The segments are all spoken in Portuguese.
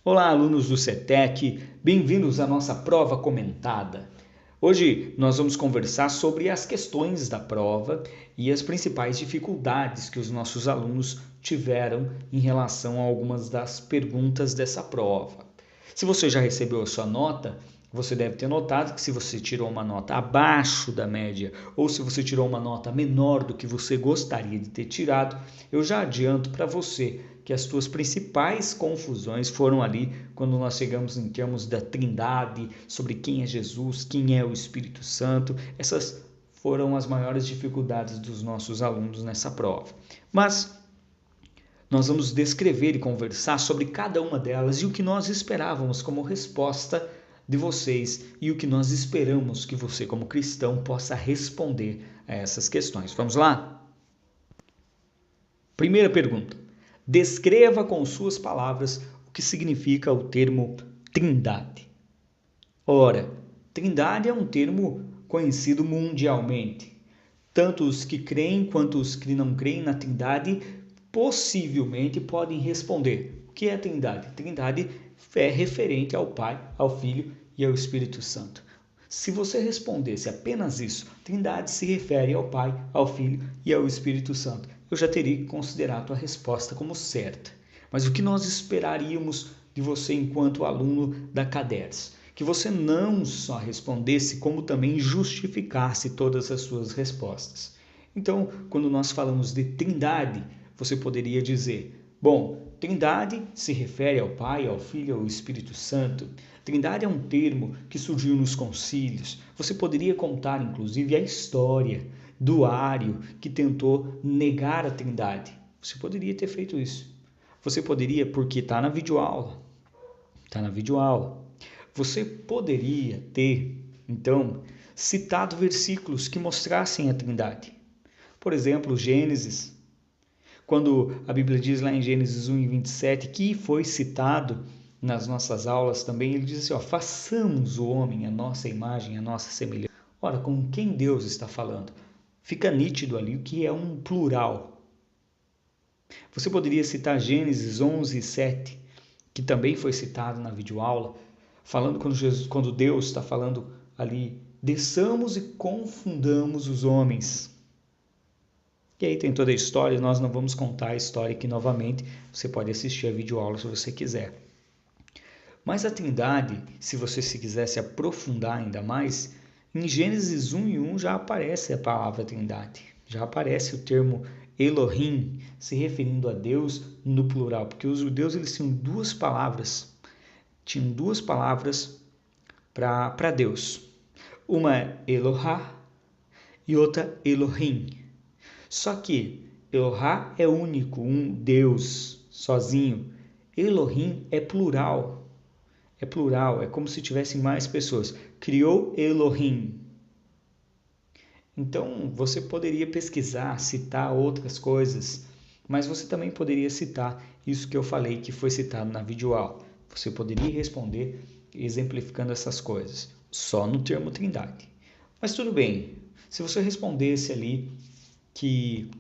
Olá, alunos do CETEC, bem-vindos à nossa prova comentada. Hoje nós vamos conversar sobre as questões da prova e as principais dificuldades que os nossos alunos tiveram em relação a algumas das perguntas dessa prova. Se você já recebeu a sua nota, você deve ter notado que se você tirou uma nota abaixo da média ou se você tirou uma nota menor do que você gostaria de ter tirado, eu já adianto para você que as suas principais confusões foram ali quando nós chegamos em termos da Trindade, sobre quem é Jesus, quem é o Espírito Santo. Essas foram as maiores dificuldades dos nossos alunos nessa prova. Mas nós vamos descrever e conversar sobre cada uma delas e o que nós esperávamos como resposta de vocês e o que nós esperamos que você, como cristão, possa responder a essas questões. Vamos lá? Primeira pergunta. Descreva com suas palavras o que significa o termo Trindade. Ora, Trindade é um termo conhecido mundialmente. Tanto os que creem quanto os que não creem na Trindade possivelmente podem responder. O que é Trindade? Trindade é referente ao Pai, ao Filho e ao Espírito Santo. Se você respondesse apenas isso, Trindade se refere ao Pai, ao Filho e ao Espírito Santo, eu já teria que considerar a tua resposta como certa. Mas o que nós esperaríamos de você enquanto aluno da CADERS? Que você não só respondesse, como também justificasse todas as suas respostas. Então, quando nós falamos de Trindade, você poderia dizer, bom, Trindade se refere ao Pai, ao Filho e ao Espírito Santo. Trindade é um termo que surgiu nos concílios. Você poderia contar, inclusive, a história do Ário que tentou negar a Trindade. Você poderia ter feito isso. Você poderia, porque está na videoaula. Está na videoaula. Você poderia ter, então, citado versículos que mostrassem a Trindade. Por exemplo, Gênesis. Quando a Bíblia diz lá em Gênesis 1:27, que foi citado nas nossas aulas também, ele diz assim, façamos o homem a nossa imagem, a nossa semelhança. Ora, com quem Deus está falando? Fica nítido ali o que é um plural. Você poderia citar Gênesis 11:7, que também foi citado na videoaula, falando quando Deus está falando ali, desçamos e confundamos os homens. E aí tem toda a história, nós não vamos contar a história aqui novamente, você pode assistir a videoaula se você quiser. Mas a Trindade, se você se quiser se aprofundar ainda mais, em Gênesis 1:1 já aparece a palavra Trindade, já aparece o termo Elohim, se referindo a Deus no plural, porque os judeus eles tinham duas palavras para Deus, uma é Elohá e outra Elohim. Só que Elohá é único, um Deus sozinho. Elohim é plural. É como se tivessem mais pessoas. Criou Elohim. Então, você poderia pesquisar, citar outras coisas, mas você também poderia citar isso que eu falei, que foi citado na videoaula. Você poderia responder exemplificando essas coisas, só no termo Trindade. Mas tudo bem, se você respondesse ali que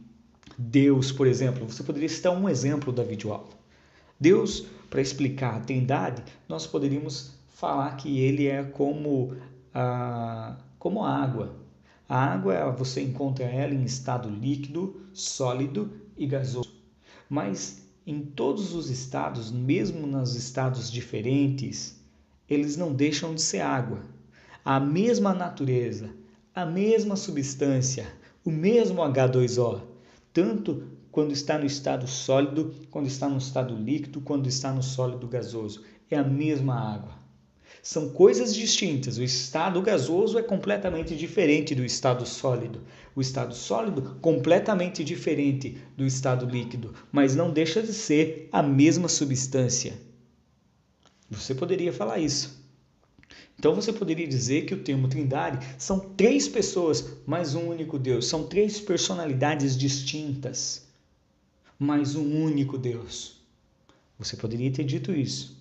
Deus, por exemplo, você poderia citar um exemplo da videoaula. Deus, para explicar a Trindade, nós poderíamos falar que ele é como a água. A água, você encontra ela em estado líquido, sólido e gasoso. Mas em todos os estados, mesmo nos estados diferentes, eles não deixam de ser água. A mesma natureza, a mesma substância, o mesmo H2O, tanto quando está no estado sólido, quando está no estado líquido, quando está no sólido gasoso. É a mesma água. São coisas distintas. O estado gasoso é completamente diferente do estado sólido. O estado sólido completamente diferente do estado líquido, mas não deixa de ser a mesma substância. Você poderia falar isso. Então você poderia dizer que o termo Trindade são três pessoas, mas um único Deus. São três personalidades distintas, mas um único Deus. Você poderia ter dito isso.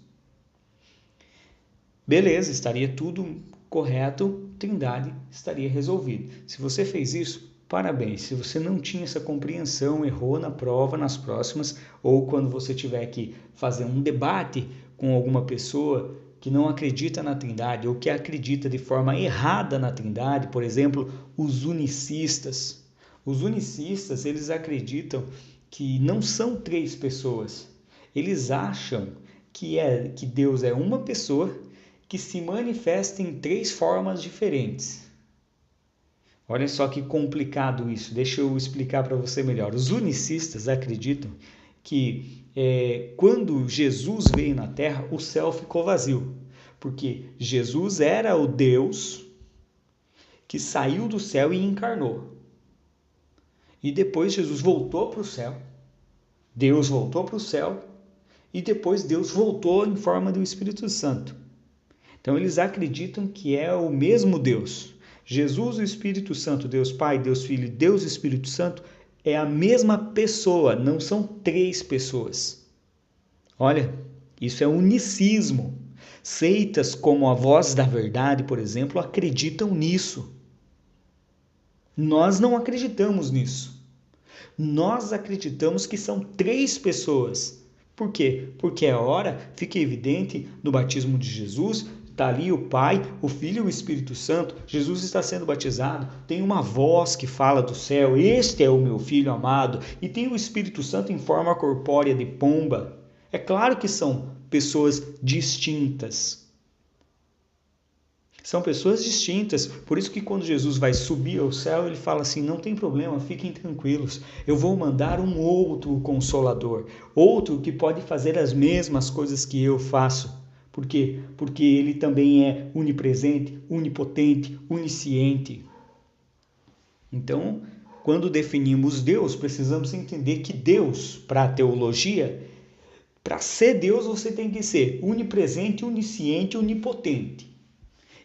Beleza, estaria tudo correto, Trindade estaria resolvido. Se você fez isso, parabéns. Se você não tinha essa compreensão, errou na prova, nas próximas, ou quando você tiver que fazer um debate com alguma pessoa que não acredita na Trindade ou que acredita de forma errada na Trindade, por exemplo, os unicistas. Os unicistas, eles acreditam que não são três pessoas. Eles acham que Deus é uma pessoa que se manifesta em três formas diferentes. Olha só que complicado isso. Deixa eu explicar para você melhor. Os unicistas acreditam que quando Jesus veio na Terra, o céu ficou vazio, porque Jesus era o Deus que saiu do céu e encarnou. E depois Jesus voltou para o céu, Deus voltou para o céu, e depois Deus voltou em forma do Espírito Santo. Então eles acreditam que é o mesmo Deus. Jesus, o Espírito Santo, Deus Pai, Deus Filho e Deus Espírito Santo, é a mesma pessoa, não são três pessoas. Olha, isso é unicismo. Seitas como a Voz da Verdade, por exemplo, acreditam nisso. Nós não acreditamos nisso. Nós acreditamos que são três pessoas. Por quê? Porque agora fica evidente no batismo de Jesus, está ali o Pai, o Filho e o Espírito Santo. Jesus está sendo batizado, tem uma voz que fala do céu, este é o meu Filho amado, e tem o Espírito Santo em forma corpórea de pomba. É claro que são pessoas distintas. São pessoas distintas, por isso que quando Jesus vai subir ao céu, ele fala assim, não tem problema, fiquem tranquilos, eu vou mandar um outro Consolador, outro que pode fazer as mesmas coisas que eu faço. Por quê? Porque ele também é onipresente, onipotente, onisciente. Então, quando definimos Deus, precisamos entender que Deus, para a teologia, para ser Deus você tem que ser onipresente, onisciente, onipotente.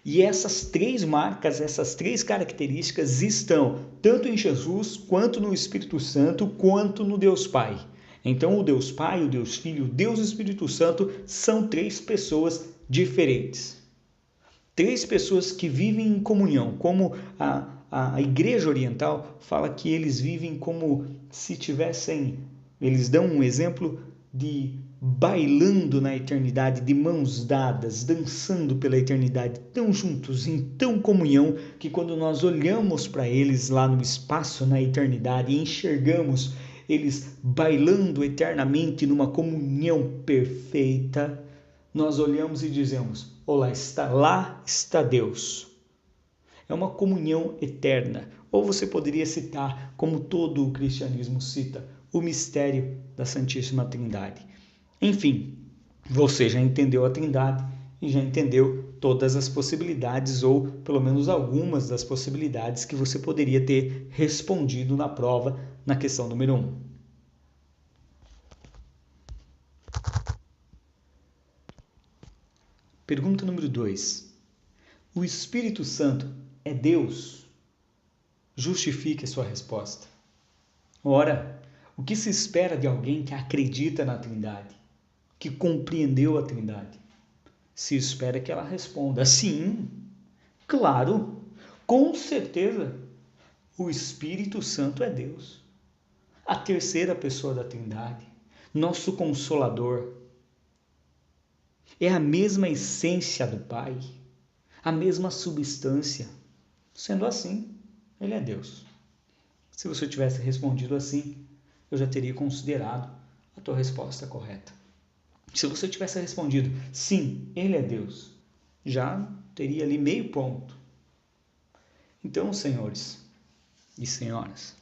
E essas três marcas, essas três características estão tanto em Jesus, quanto no Espírito Santo, quanto no Deus Pai. Então o Deus Pai, o Deus Filho, o Deus Espírito Santo são três pessoas diferentes. Três pessoas que vivem em comunhão, como a Igreja Oriental fala que eles vivem como se tivessem, eles dão um exemplo de bailando na eternidade, de mãos dadas, dançando pela eternidade, tão juntos, em tão comunhão, que quando nós olhamos para eles lá no espaço, na eternidade, e enxergamos eles bailando eternamente numa comunhão perfeita, nós olhamos e dizemos, lá está Deus. É uma comunhão eterna. Ou você poderia citar, como todo o cristianismo cita, o mistério da Santíssima Trindade. Enfim, você já entendeu a Trindade e já entendeu todas as possibilidades, ou pelo menos algumas das possibilidades que você poderia ter respondido na prova na questão número 1. Pergunta número 2. O Espírito Santo é Deus? Justifique a sua resposta. Ora, o que se espera de alguém que acredita na Trindade, que compreendeu a Trindade? Se espera que ela responda, sim, claro, com certeza, o Espírito Santo é Deus, a terceira pessoa da Trindade, nosso Consolador. É a mesma essência do Pai, a mesma substância. Sendo assim, ele é Deus. Se você tivesse respondido assim, eu já teria considerado a tua resposta correta. Se você tivesse respondido, sim, ele é Deus, já teria ali meio ponto. Então, senhores e senhoras,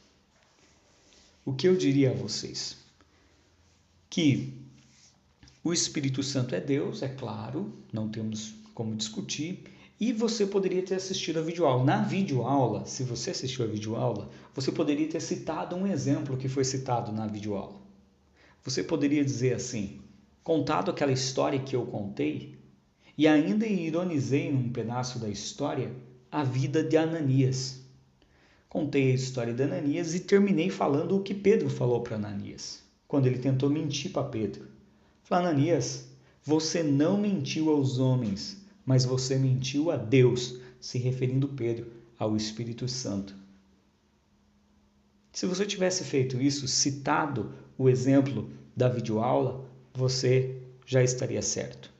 o que eu diria a vocês? Que o Espírito Santo é Deus, é claro, não temos como discutir, e você poderia ter assistido a videoaula. Na videoaula, se você assistiu a videoaula, você poderia ter citado um exemplo que foi citado na videoaula. Você poderia dizer assim, contado aquela história que eu contei, e ainda ironizei num pedaço da história a vida de Ananias. Contei a história de Ananias e terminei falando o que Pedro falou para Ananias, quando ele tentou mentir para Pedro. Falou, Ananias, você não mentiu aos homens, mas você mentiu a Deus, se referindo Pedro ao Espírito Santo. Se você tivesse feito isso, citado o exemplo da videoaula, você já estaria certo.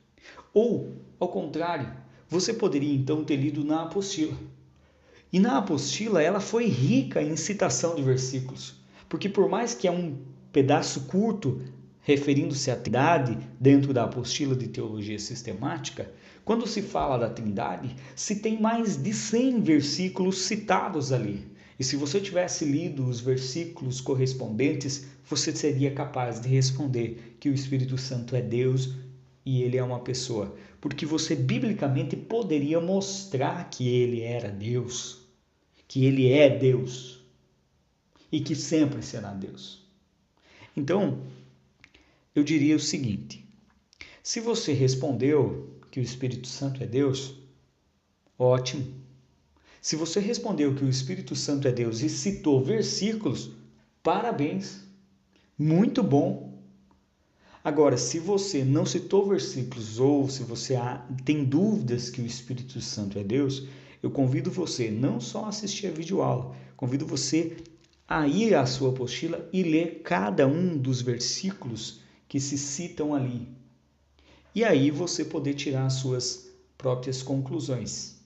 Ou, ao contrário, você poderia então ter lido na apostila. E na apostila ela foi rica em citação de versículos, porque por mais que é um pedaço curto referindo-se à Trindade dentro da apostila de teologia sistemática, quando se fala da Trindade, se tem mais de 100 versículos citados ali. E se você tivesse lido os versículos correspondentes, você seria capaz de responder que o Espírito Santo é Deus e ele é uma pessoa, porque você biblicamente poderia mostrar que ele era Deus, que ele é Deus e que sempre será Deus. Então, eu diria o seguinte: se você respondeu que o Espírito Santo é Deus, ótimo. Se você respondeu que o Espírito Santo é Deus e citou versículos, parabéns, muito bom. Agora, se você não citou versículos ou se você tem dúvidas que o Espírito Santo é Deus, eu convido você não só a assistir a videoaula, convido você a ir à sua apostila e ler cada um dos versículos que se citam ali. E aí você poder tirar as suas próprias conclusões.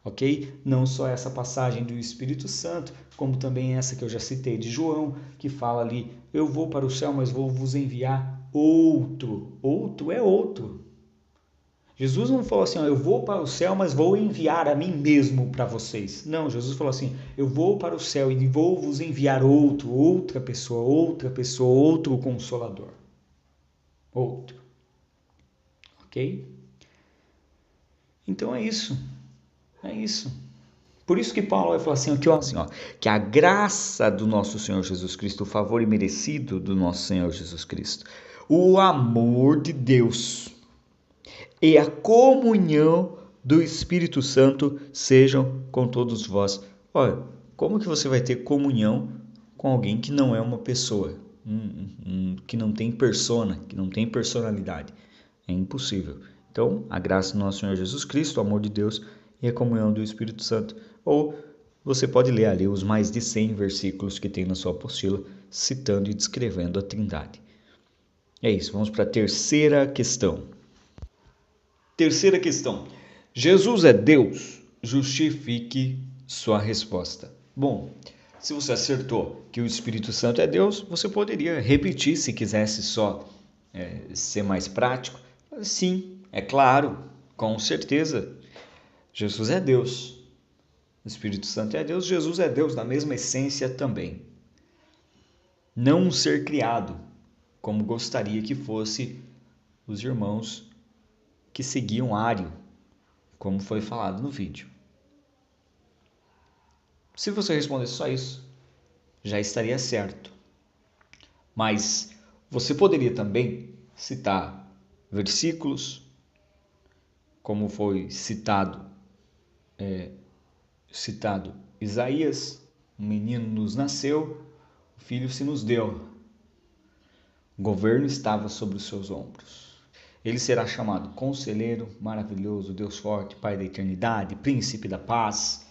Ok? Não só essa passagem do Espírito Santo, como também essa que eu já citei de João, que fala ali: eu vou para o céu, mas vou vos enviar outro. Outro é outro. Jesus não falou assim: eu vou para o céu, mas vou enviar a mim mesmo para vocês. Não, Jesus falou assim: eu vou para o céu e vou vos enviar outra pessoa, outro consolador. Outro. Ok? Então é isso. É isso. Por isso que Paulo vai falar assim, que a graça do nosso Senhor Jesus Cristo, o favor imerecido do nosso Senhor Jesus Cristo, o amor de Deus e a comunhão do Espírito Santo sejam com todos vós. Olha, como que você vai ter comunhão com alguém que não é uma pessoa, que não tem persona, que não tem personalidade? É impossível. Então, a graça do nosso Senhor Jesus Cristo, o amor de Deus e a comunhão do Espírito Santo. Ou você pode ler ali os mais de 100 versículos que tem na sua apostila, citando e descrevendo a Trindade. É isso, vamos para a terceira questão. Terceira questão. Jesus é Deus? Justifique sua resposta. Bom, se você acertou que o Espírito Santo é Deus, você poderia repetir se quisesse só ser mais prático. Sim, é claro, com certeza. Jesus é Deus. O Espírito Santo é Deus. Jesus é Deus na mesma essência também. Não um ser criado, como gostaria que fosse os irmãos que seguiam Ário, como foi falado no vídeo. Se você respondesse só isso, já estaria certo. Mas você poderia também citar versículos, como foi citado Isaías: um menino nos nasceu, o filho se nos deu. O governo estava sobre os seus ombros. Ele será chamado Conselheiro, Maravilhoso, Deus Forte, Pai da Eternidade, Príncipe da Paz.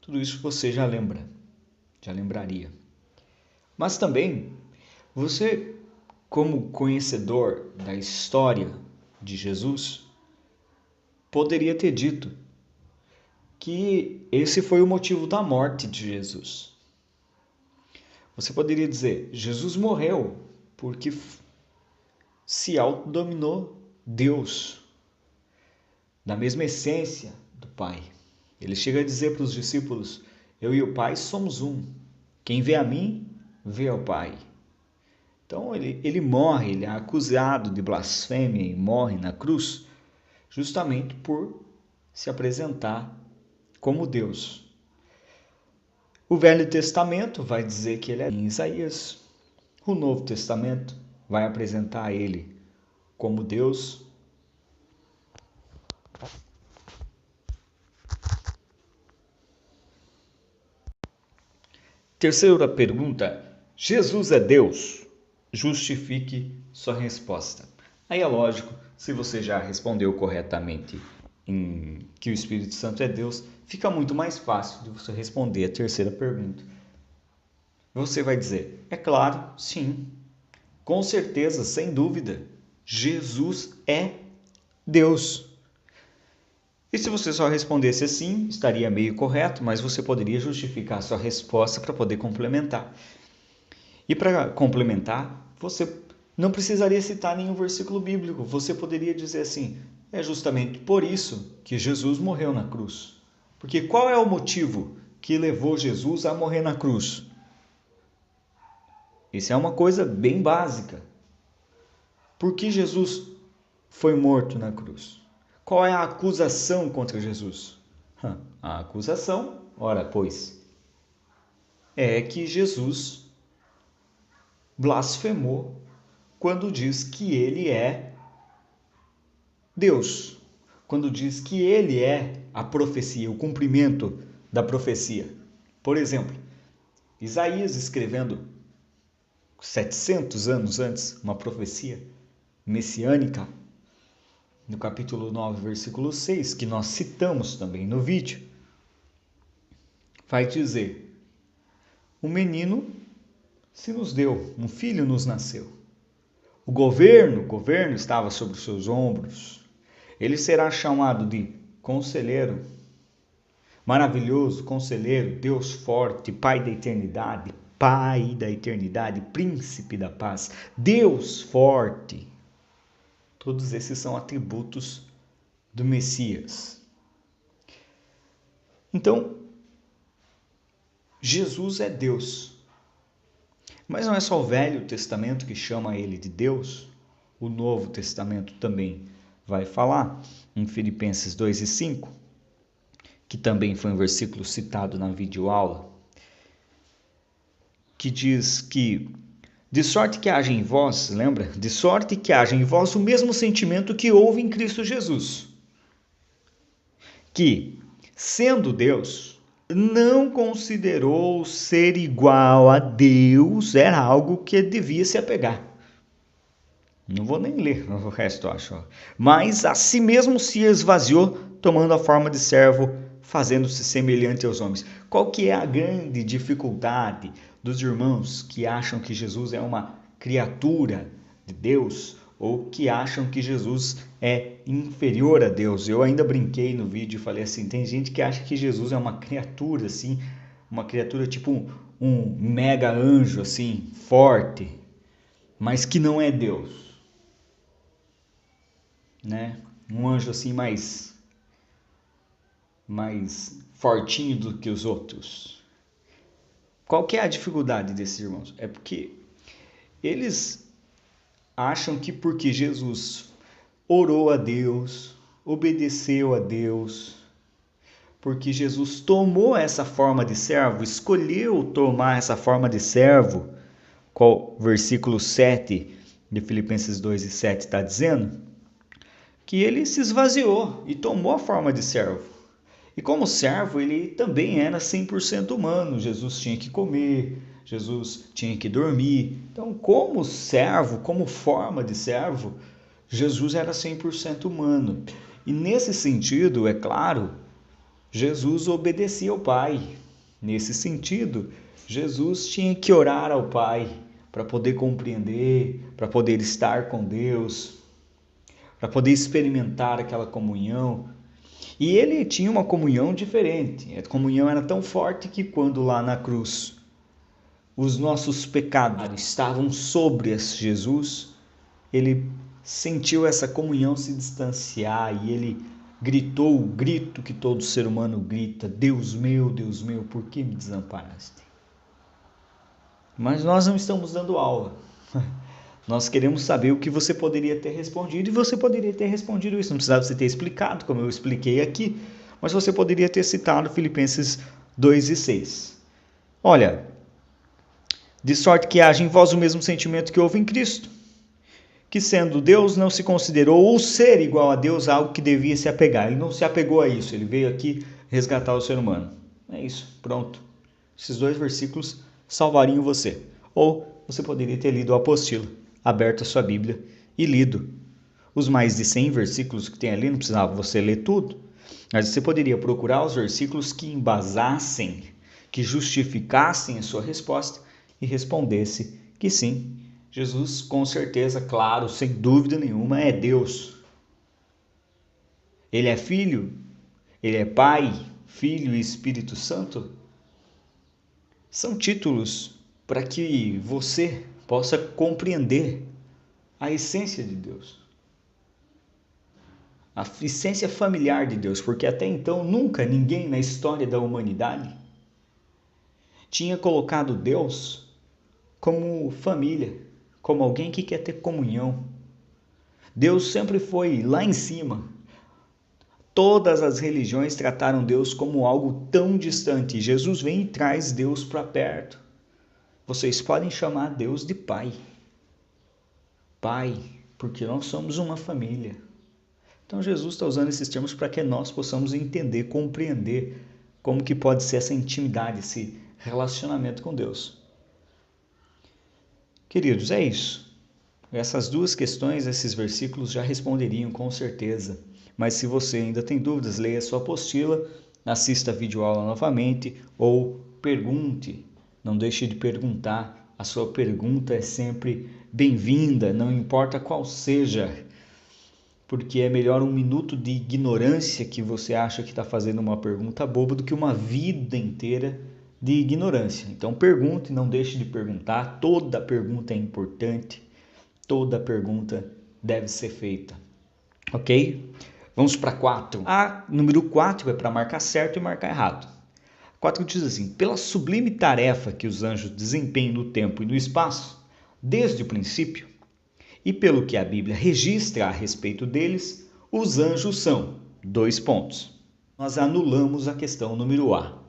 Tudo isso você já lembraria. Mas também, você, como conhecedor da história de Jesus, poderia ter dito que esse foi o motivo da morte de Jesus. Você poderia dizer: Jesus morreu porque se autodominou Deus, da mesma essência do Pai. Ele chega a dizer para os discípulos: eu e o Pai somos um. Quem vê a mim, vê ao Pai. Então ele morre, ele é acusado de blasfêmia e morre na cruz justamente por se apresentar como Deus. O Velho Testamento vai dizer que ele é em Isaías. O Novo Testamento vai apresentar ele como Deus. Terceira pergunta: Jesus é Deus? Justifique sua resposta. Aí é lógico, se você já respondeu corretamente em que o Espírito Santo é Deus, fica muito mais fácil de você responder a terceira pergunta. Você vai dizer: é claro, sim, com certeza, sem dúvida, Jesus é Deus. E se você só respondesse assim, estaria meio correto, mas você poderia justificar sua resposta para poder complementar. E para complementar, você não precisaria citar nenhum versículo bíblico. Você poderia dizer assim: é justamente por isso que Jesus morreu na cruz. Porque qual é o motivo que levou Jesus a morrer na cruz? Isso é uma coisa bem básica. Por que Jesus foi morto na cruz? Qual é a acusação contra Jesus? A acusação, ora pois, é que Jesus blasfemou quando diz que ele é Deus, quando diz que ele é a profecia, o cumprimento da profecia. Por exemplo, Isaías escrevendo 700 anos antes uma profecia messiânica, no capítulo 9, versículo 6, que nós citamos também no vídeo, vai dizer: um menino se nos deu, um filho nos nasceu. O governo estava sobre os seus ombros. Ele será chamado de Conselheiro, Maravilhoso, Conselheiro, Deus Forte, Pai da Eternidade, Príncipe da Paz, Deus Forte. Todos esses são atributos do Messias. Então, Jesus é Deus. Mas não é só o Velho Testamento que chama ele de Deus. O Novo Testamento também vai falar, em Filipenses 2:5, que também foi um versículo citado na videoaula, que diz que de sorte que haja em vós, lembra? De sorte que haja em vós o mesmo sentimento que houve em Cristo Jesus, que, sendo Deus, não considerou ser igual a Deus, era algo que devia se apegar. Não vou nem ler o resto, acho. Mas a si mesmo se esvaziou, tomando a forma de servo, fazendo-se semelhante aos homens. Qual que é a grande dificuldade dos irmãos que acham que Jesus é uma criatura de Deus ou que acham que Jesus é inferior a Deus? Eu ainda brinquei no vídeo e falei assim, tem gente que acha que Jesus é uma criatura assim, uma criatura tipo um mega anjo assim, forte, mas que não é Deus, né? Um anjo assim mais fortinho do que os outros. Qual que é a dificuldade desses irmãos? É porque eles acham que porque Jesus orou a Deus, obedeceu a Deus, porque Jesus tomou essa forma de servo, escolheu tomar essa forma de servo, qual versículo 7 de Filipenses 2:7 está dizendo, que ele se esvaziou e tomou a forma de servo. E como servo, ele também era 100% humano. Jesus tinha que comer, Jesus tinha que dormir. Então, como servo, como forma de servo, Jesus era 100% humano. E nesse sentido, é claro, Jesus obedecia ao Pai. Nesse sentido, Jesus tinha que orar ao Pai para poder compreender, para poder estar com Deus, para poder experimentar aquela comunhão. E ele tinha uma comunhão diferente. A comunhão era tão forte que quando lá na cruz os nossos pecados estavam sobre Jesus, ele sentiu essa comunhão se distanciar e ele gritou o grito que todo ser humano grita: Deus meu, por que me desamparaste? Mas nós não estamos dando aula. Nós queremos saber o que você poderia ter respondido, e você poderia ter respondido isso. Não precisava você ter explicado, como eu expliquei aqui, mas você poderia ter citado Filipenses 2:6. Olha, de sorte que haja em vós o mesmo sentimento que houve em Cristo, que sendo Deus não se considerou o ser igual a Deus algo que devia se apegar. Ele não se apegou a isso, ele veio aqui resgatar o ser humano. É isso, pronto. Esses 2 versículos salvariam você. Ou você poderia ter lido a apostila, aberto a sua Bíblia e lido os mais de 100 versículos que tem ali. Não precisava você ler tudo, mas você poderia procurar os versículos que embasassem, que justificassem a sua resposta e respondesse que sim, Jesus, com certeza, claro, sem dúvida nenhuma, é Deus. Ele é Filho, Ele é Pai, Filho e Espírito Santo. São títulos para que você possa compreender a essência de Deus. A essência familiar de Deus, porque até então nunca ninguém na história da humanidade tinha colocado Deus como família, como alguém que quer ter comunhão. Deus sempre foi lá em cima. Todas as religiões trataram Deus como algo tão distante. Jesus vem e traz Deus para perto. Vocês podem chamar Deus de Pai. Pai, porque nós somos uma família. Então Jesus está usando esses termos para que nós possamos entender, compreender como que pode ser essa intimidade, esse relacionamento com Deus. Queridos, é isso. Essas duas questões, esses versículos já responderiam com certeza. Mas se você ainda tem dúvidas, leia a sua apostila, assista a videoaula novamente ou pergunte. Não deixe de perguntar. A sua pergunta é sempre bem-vinda, não importa qual seja. Porque é melhor um minuto de ignorância que você acha que está fazendo uma pergunta boba do que uma vida inteira de ignorância. Então pergunte, não deixe de perguntar. Toda pergunta é importante. Toda pergunta deve ser feita. Ok? Vamos para 4. Número 4 é para marcar certo e marcar errado. 4 diz assim: pela sublime tarefa que os anjos desempenham no tempo e no espaço, desde o princípio, e pelo que a Bíblia registra a respeito deles, os anjos são 2 pontos. Nós anulamos a questão número A.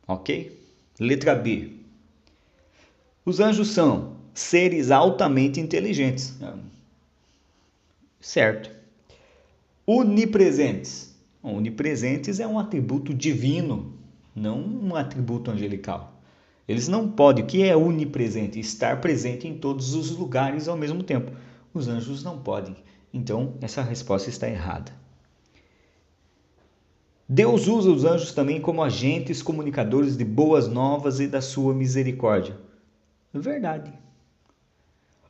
Ok? Letra B. Os anjos são seres altamente inteligentes. Certo. Onipresentes. Onipresentes é um atributo divino, não um atributo angelical. Eles não podem. O que é onipresente? Estar presente em todos os lugares ao mesmo tempo. Os anjos não podem. Então, essa resposta está errada. Deus usa os anjos também como agentes comunicadores de boas novas e da sua misericórdia. Verdade.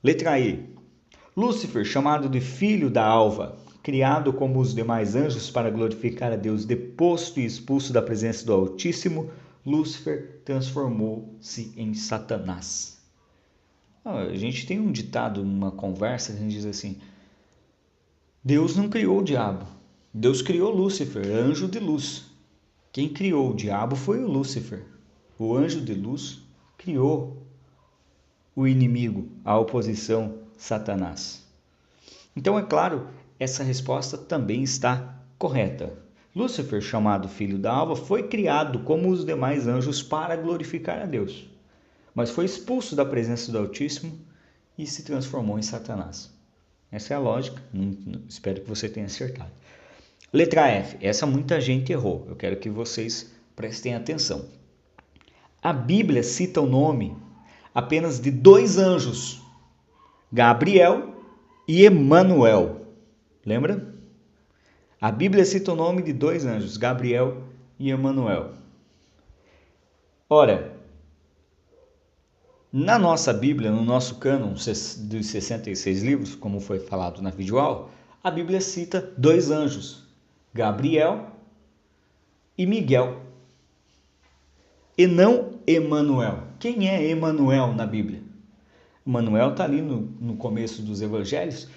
Letra E. Lúcifer, chamado de filho da alva, criado como os demais anjos para glorificar a Deus, deposto e expulso da presença do Altíssimo, Lúcifer transformou-se em Satanás. A gente tem um ditado, uma conversa, a gente diz assim: Deus não criou o diabo, Deus criou Lúcifer, anjo de luz. Quem criou o diabo foi o Lúcifer. O anjo de luz criou o inimigo, a oposição, Satanás. Então, é claro, essa resposta também está correta. Lúcifer, chamado filho da alva, foi criado como os demais anjos para glorificar a Deus, mas foi expulso da presença do Altíssimo e se transformou em Satanás. Essa é a lógica, espero que você tenha acertado. Letra F, essa muita gente errou, eu quero que vocês prestem atenção. A Bíblia cita o nome apenas de 2 anjos, Gabriel e Emanuel. Lembra? A Bíblia cita o nome de 2 anjos, Gabriel e Emanuel. Ora, na nossa Bíblia, no nosso cânon dos 66 livros, como foi falado na videoaula, a Bíblia cita 2 anjos, Gabriel e Miguel, e não Emanuel. Quem é Emanuel na Bíblia? Emanuel está ali no começo dos evangelhos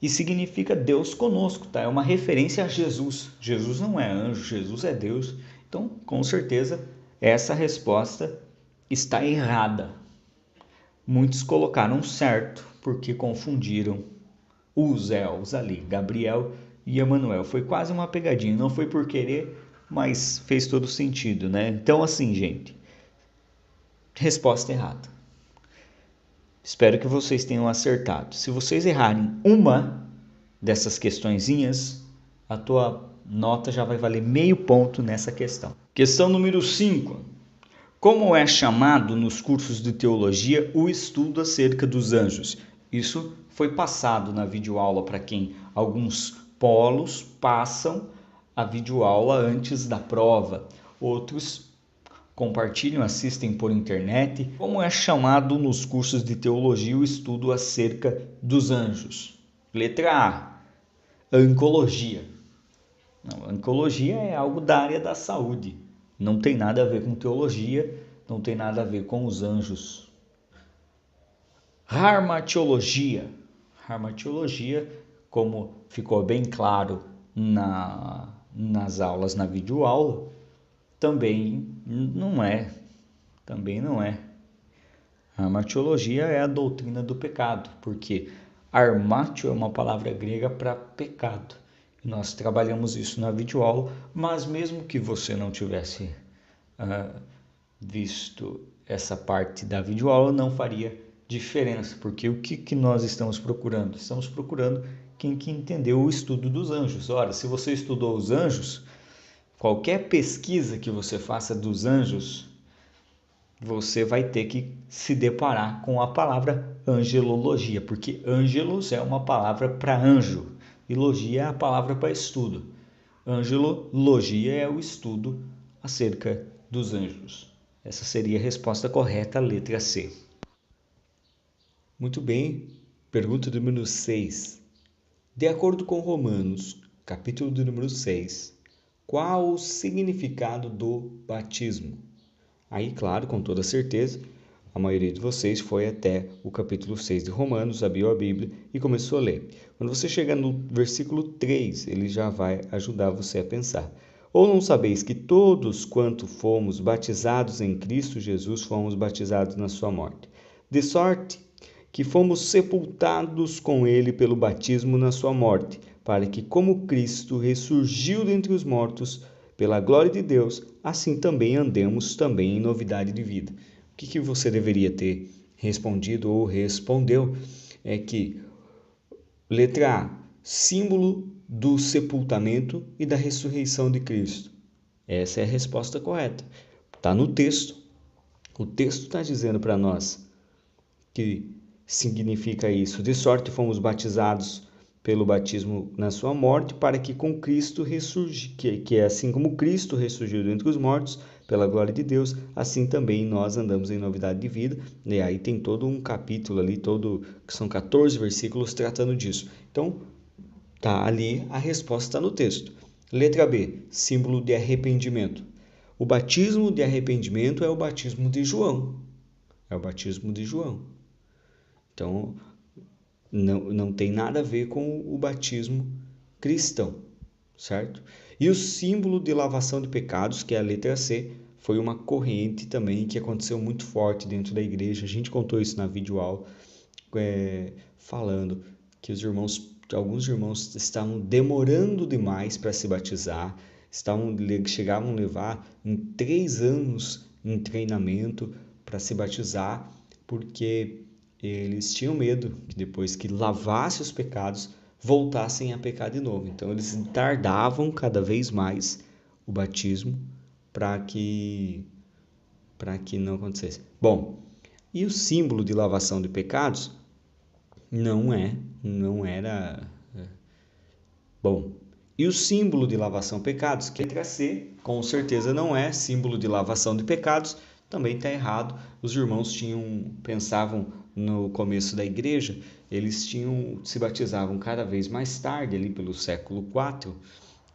e significa Deus conosco, tá? É uma referência a Jesus. Jesus não é anjo, Jesus é Deus. Então, com certeza, essa resposta está errada. Muitos colocaram certo porque confundiram os elos ali, Gabriel e Emanuel. Foi quase uma pegadinha, não foi por querer, mas fez todo sentido, né? Então, assim, gente, resposta errada. Espero que vocês tenham acertado. Se vocês errarem uma dessas questõezinhas, a tua nota já vai valer meio ponto nessa questão. Questão número 5. Como é chamado nos cursos de teologia o estudo acerca dos anjos? Isso foi passado na videoaula para quem alguns polos passam a videoaula antes da prova. Outros compartilham, assistem por internet. Como é chamado nos cursos de teologia o estudo acerca dos anjos? Letra A, oncologia. Não, oncologia é algo da área da saúde. Não tem nada a ver com teologia, não tem nada a ver com os anjos. Rarmatiologia. Rarmatiologia, como ficou bem claro nas aulas, na videoaula, também não é. A armatiologia é a doutrina do pecado, porque armatio é uma palavra grega para pecado. Nós trabalhamos isso na videoaula, mas mesmo que você não tivesse visto essa parte da videoaula, não faria diferença, porque o que nós estamos procurando? Estamos procurando quem que entendeu o estudo dos anjos. Ora, se você estudou os anjos, qualquer pesquisa que você faça dos anjos, você vai ter que se deparar com a palavra angelologia, porque angelos é uma palavra para anjo e logia é a palavra para estudo. Angelologia é o estudo acerca dos anjos. Essa seria a resposta correta, a letra C. Muito bem. Pergunta número 6. De acordo com Romanos, capítulo de número 6, qual o significado do batismo? Aí, claro, com toda certeza, a maioria de vocês foi até o capítulo 6 de Romanos, abriu a Bíblia e começou a ler. Quando você chegar no versículo 3, ele já vai ajudar você a pensar. Ou não sabeis que todos quanto fomos batizados em Cristo Jesus, fomos batizados na sua morte? De sorte que fomos sepultados com ele pelo batismo na sua morte, para que, como Cristo ressurgiu dentre os mortos, pela glória de Deus, assim também andemos também em novidade de vida. O que você deveria ter respondido ou respondeu é que, letra A, símbolo do sepultamento e da ressurreição de Cristo. Essa é a resposta correta. Está no texto. O texto está dizendo para nós que significa isso. De sorte fomos batizados pelo batismo na sua morte, para que com Cristo que é assim como Cristo ressurgiu dentre os mortos, pela glória de Deus, assim também nós andamos em novidade de vida. E aí tem todo um capítulo ali, que são 14 versículos tratando disso. Então, tá ali, a resposta está no texto. Letra B, símbolo de arrependimento. O batismo de arrependimento é o batismo de João. É o batismo de João. Então, não tem nada a ver com o batismo cristão, certo? E o símbolo de lavação de pecados, que é a letra C, foi uma corrente também que aconteceu muito forte dentro da igreja. A gente contou isso na videoaula, falando que alguns irmãos estavam demorando demais para se batizar, chegavam a levar em 3 anos em treinamento para se batizar, porque eles tinham medo que depois que lavasse os pecados, voltassem a pecar de novo. Então eles tardavam cada vez mais o batismo para que não acontecesse. Bom, e o símbolo de lavação de pecados não era bom. E o símbolo de lavação de pecados, que é a letra C, com certeza não é símbolo de lavação de pecados, também está errado. Os irmãos pensavam no começo da igreja, eles se batizavam cada vez mais tarde, ali pelo século IV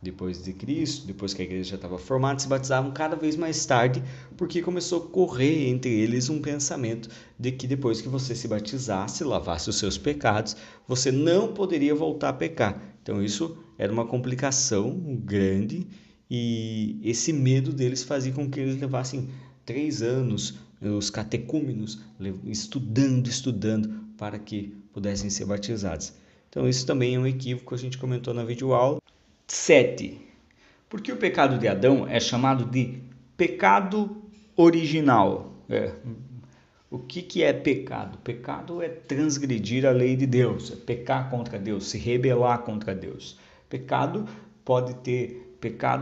depois de Cristo, depois que a igreja já estava formada, se batizavam cada vez mais tarde, porque começou a correr entre eles um pensamento de que depois que você se batizasse, lavasse os seus pecados, você não poderia voltar a pecar. Então isso era uma complicação grande e esse medo deles fazia com que eles levassem 3 anos, os catecúmenos, estudando para que pudessem ser batizados. Então isso também é um equívoco, a gente comentou na videoaula. 7. Por que o pecado de Adão é chamado de pecado original? O que é pecado? Pecado é transgredir a lei de Deus, é pecar contra Deus, se rebelar contra Deus. Pecado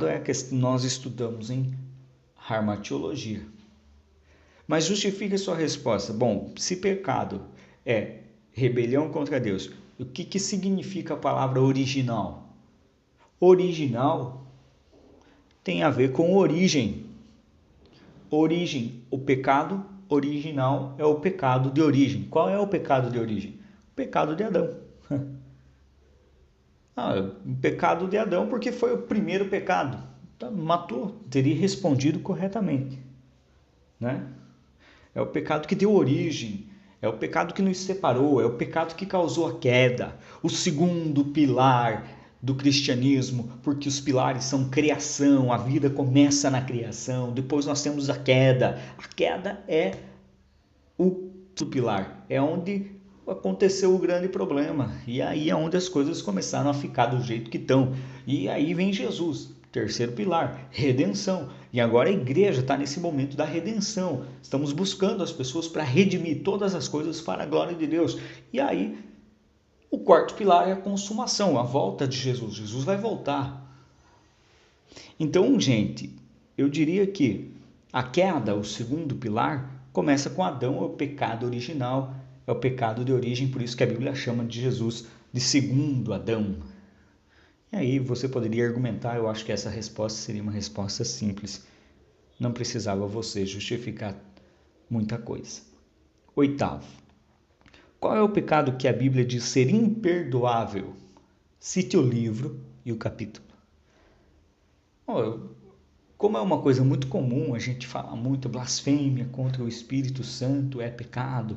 é a questão que nós estudamos em armatiologia. Mas justifique sua resposta. Bom, se pecado é rebelião contra Deus, o que significa a palavra original? Original tem a ver com origem. origem. O pecado original é o pecado de origem. Qual é o pecado de origem? O pecado de Adão. O pecado de Adão porque foi o primeiro pecado. Então, matou, teria respondido corretamente, né? É o pecado que deu origem, é o pecado que nos separou, é o pecado que causou a queda. O segundo pilar do cristianismo, porque os pilares são criação, a vida começa na criação, depois nós temos a queda. A queda é o pilar, é onde aconteceu o grande problema, e aí é onde as coisas começaram a ficar do jeito que estão. E aí vem Jesus, terceiro pilar, redenção. E agora a igreja está nesse momento da redenção. Estamos buscando as pessoas para redimir todas as coisas para a glória de Deus. E aí o quarto pilar é a consumação, a volta de Jesus. Jesus vai voltar. Então, gente, eu diria que a queda, o segundo pilar, começa com Adão, é o pecado original, é o pecado de origem, por isso que a Bíblia chama de Jesus de segundo Adão. E aí você poderia argumentar, eu acho que essa resposta seria uma resposta simples. Não precisava você justificar muita coisa. Oitavo. Qual é o pecado que a Bíblia diz ser imperdoável? Cite o livro e o capítulo. Como é uma coisa muito comum, a gente fala muito, blasfêmia contra o Espírito Santo é pecado,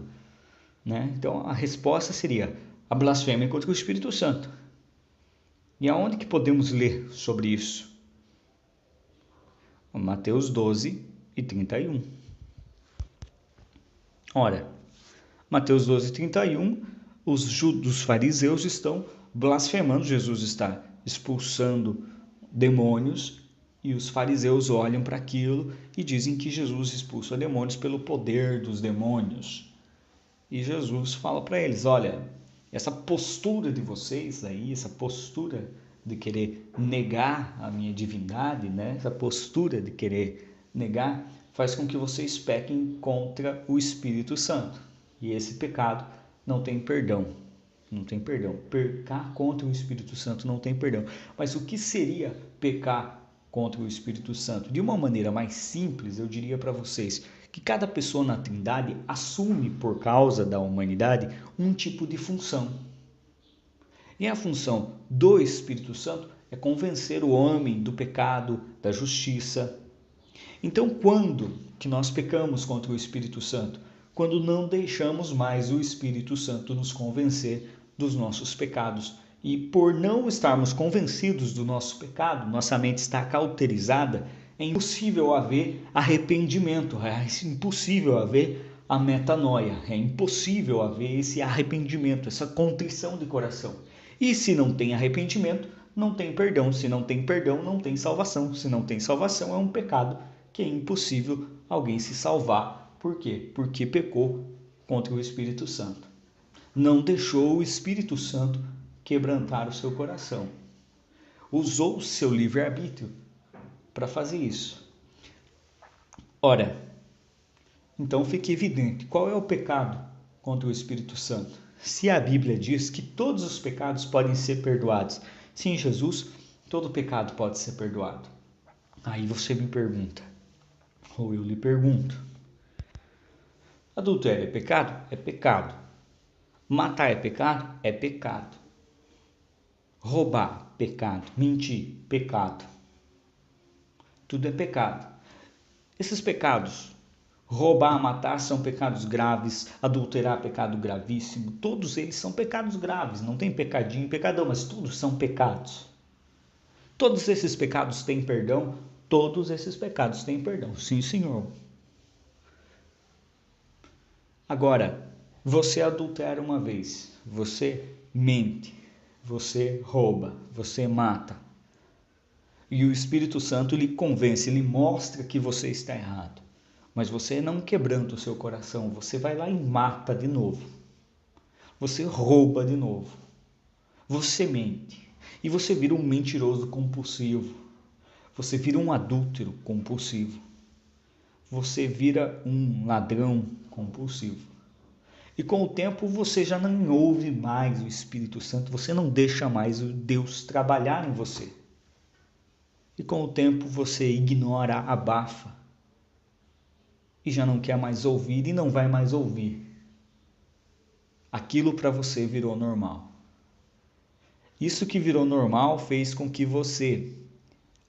né? Então a resposta seria a blasfêmia contra o Espírito Santo. E aonde que podemos ler sobre isso? Mateus 12 e 31. Ora, Mateus 12 e 31, os fariseus estão blasfemando, Jesus está expulsando demônios, e os fariseus olham para aquilo e dizem que Jesus expulsa demônios pelo poder dos demônios. E Jesus fala para eles, olha, essa postura de vocês aí, essa postura de querer negar a minha divindade, né? Essa postura de querer negar faz com que vocês pequem contra o Espírito Santo. E esse pecado não tem perdão. Não tem perdão. Pecar contra o Espírito Santo não tem perdão. Mas o que seria pecar contra o Espírito Santo? De uma maneira mais simples, eu diria para vocês que cada pessoa na Trindade assume, por causa da humanidade, um tipo de função. E a função do Espírito Santo é convencer o homem do pecado, da justiça. Então, quando que nós pecamos contra o Espírito Santo? Quando não deixamos mais o Espírito Santo nos convencer dos nossos pecados. E por não estarmos convencidos do nosso pecado, nossa mente está cauterizada, é impossível haver arrependimento, é impossível haver a metanoia, é impossível haver esse arrependimento, essa contrição de coração. E se não tem arrependimento, não tem perdão. Se não tem perdão, não tem salvação. Se não tem salvação, é um pecado que é impossível alguém se salvar. Por quê? Porque pecou contra o Espírito Santo. Não deixou o Espírito Santo quebrantar o seu coração. Usou o seu livre-arbítrio para fazer isso. Ora, então fica evidente qual é o pecado contra o Espírito Santo. Se a Bíblia diz que todos os pecados podem ser perdoados, se em Jesus todo pecado pode ser perdoado. Aí você me pergunta, ou eu lhe pergunto, adultério é pecado? É pecado. Matar é pecado? É pecado. Roubar, pecado. Mentir, pecado. Tudo é pecado. Esses pecados, roubar, matar, são pecados graves. Adulterar, pecado gravíssimo. Todos eles são pecados graves. Não tem pecadinho e pecadão, mas todos são pecados. Todos esses pecados têm perdão? Todos esses pecados têm perdão. Sim, Senhor. Agora, você adultera uma vez, você mente, você rouba, você mata. E o Espírito Santo lhe convence, lhe mostra que você está errado. Mas você não quebranta o seu coração, você vai lá e mata de novo. Você rouba de novo. Você mente. E você vira um mentiroso compulsivo. Você vira um adúltero compulsivo. Você vira um ladrão compulsivo. E com o tempo você já não ouve mais o Espírito Santo, você não deixa mais o Deus trabalhar em você. E com o tempo você ignora, abafa e já não quer mais ouvir e não vai mais ouvir. Aquilo para você virou normal. Isso que virou normal fez com que você,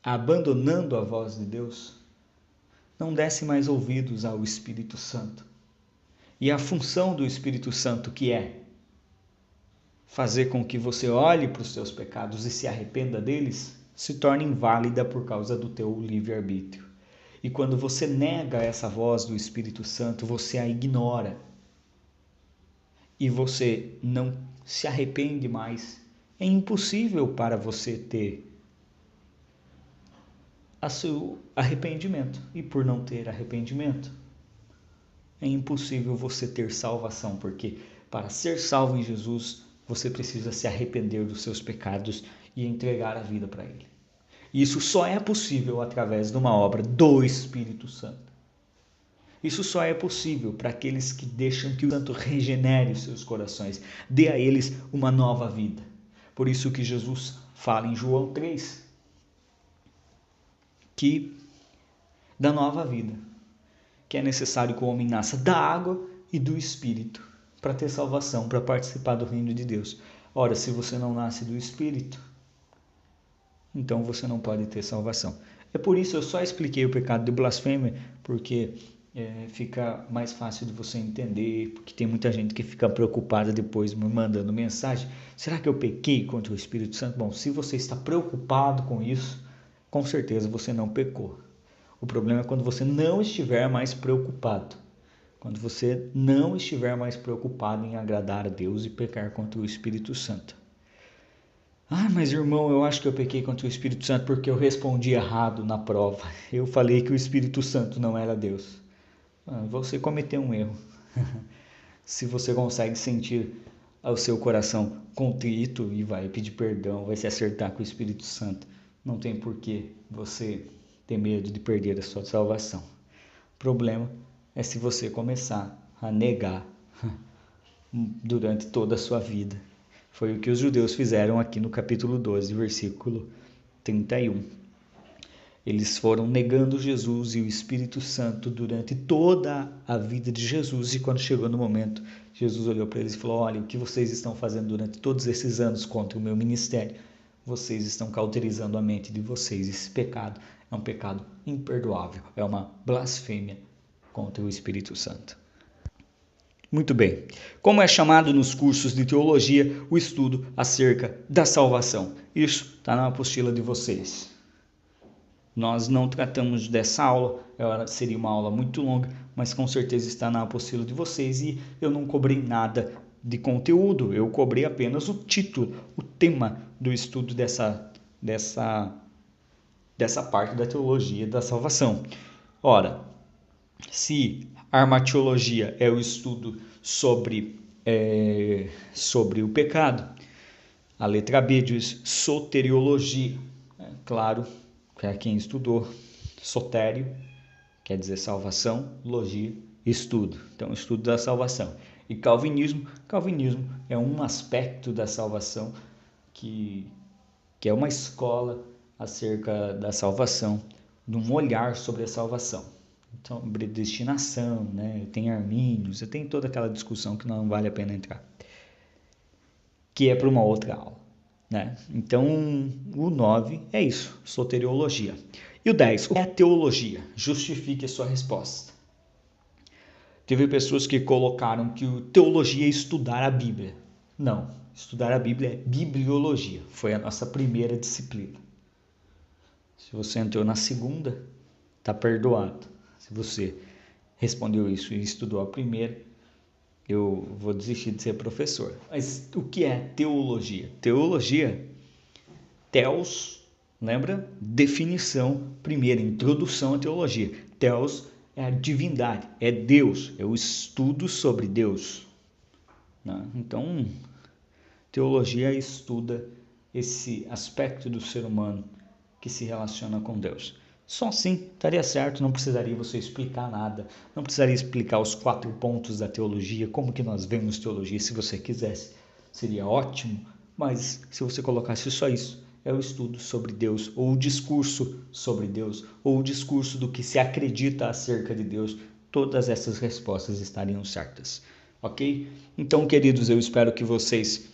abandonando a voz de Deus, não desse mais ouvidos ao Espírito Santo. E a função do Espírito Santo, que é fazer com que você olhe para os seus pecados e se arrependa deles, se torna inválida por causa do teu livre-arbítrio. E quando você nega essa voz do Espírito Santo, você a ignora. E você não se arrepende mais. É impossível para você ter seu arrependimento. E por não ter arrependimento, é impossível você ter salvação, porque para ser salvo em Jesus, você precisa se arrepender dos seus pecados e entregar a vida para Ele. Isso só é possível através de uma obra do Espírito Santo. Isso só é possível para aqueles que deixam que o Santo regenere os seus corações, dê a eles uma nova vida. Por isso que Jesus fala em João 3, que da nova vida, que é necessário que o homem nasça da água e do Espírito para ter salvação, para participar do reino de Deus. Ora, se você não nasce do Espírito, então você não pode ter salvação. É por isso que eu só expliquei o pecado de blasfêmia, porque fica mais fácil de você entender, porque tem muita gente que fica preocupada depois me mandando mensagem. Será que eu pequei contra o Espírito Santo? Bom, se você está preocupado com isso, com certeza você não pecou. O problema é quando você não estiver mais preocupado. Quando você não estiver mais preocupado em agradar a Deus e pecar contra o Espírito Santo. Ah, mas irmão, eu acho que eu pequei contra o Espírito Santo porque eu respondi errado na prova. Eu falei que o Espírito Santo não era Deus. Você cometeu um erro. Se você consegue sentir o seu coração contrito e vai pedir perdão, vai se acertar com o Espírito Santo, não tem por que você ter medo de perder a sua salvação. O problema é se você começar a negar durante toda a sua vida. Foi o que os judeus fizeram aqui no capítulo 12, versículo 31. Eles foram negando Jesus e o Espírito Santo durante toda a vida de Jesus, e quando chegou no momento, Jesus olhou para eles e falou: olha, o que vocês estão fazendo durante todos esses anos contra o meu ministério, vocês estão cauterizando a mente de vocês. Esse pecado é um pecado imperdoável, é uma blasfêmia contra o Espírito Santo. Muito bem. Como é chamado nos cursos de teologia o estudo acerca da salvação? Isso está na apostila de vocês. Nós não tratamos dessa aula, seria uma aula muito longa, mas com certeza está na apostila de vocês, e eu não cobrei nada de conteúdo, eu cobrei apenas o título, o tema do estudo dessa parte da teologia da salvação. Ora, se armatiologia é o estudo sobre o pecado, a letra B diz soteriologia, claro, para quem estudou, sotério quer dizer salvação, logia, estudo, então estudo da salvação. E calvinismo é um aspecto da salvação que é uma escola acerca da salvação, de um olhar sobre a salvação. Então, predestinação, né? Tem Armínios, tem toda aquela discussão que não vale a pena entrar, que é para uma outra aula, né? Então, o 9 é isso, soteriologia. E o 10, o que é teologia? Justifique a sua resposta. Teve pessoas que colocaram que teologia é estudar a Bíblia. Não, estudar a Bíblia é bibliologia, foi a nossa primeira disciplina. Se você entrou na segunda, está perdoado. Se você respondeu isso e estudou a primeira, eu vou desistir de ser professor. Mas o que é teologia? Teologia, theos, lembra? Definição primeira, introdução à teologia. Theos é a divindade, é Deus, é o estudo sobre Deus. Então, teologia estuda esse aspecto do ser humano que se relaciona com Deus. Só assim estaria certo, não precisaria você explicar nada, não precisaria explicar os 4 pontos da teologia, como que nós vemos teologia. Se você quisesse, seria ótimo, mas se você colocasse só isso, é o estudo sobre Deus, ou o discurso sobre Deus, ou o discurso do que se acredita acerca de Deus, todas essas respostas estariam certas, ok? Então, queridos, eu espero que vocês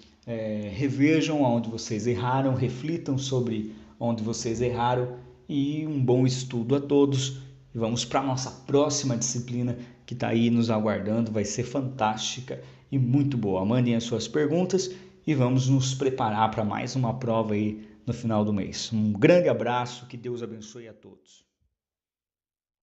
revejam onde vocês erraram, reflitam sobre onde vocês erraram e um bom estudo a todos. E vamos para a nossa próxima disciplina que está aí nos aguardando, vai ser fantástica e muito boa. Mandem as suas perguntas e vamos nos preparar para mais uma prova aí no final do mês. Um grande abraço, que Deus abençoe a todos.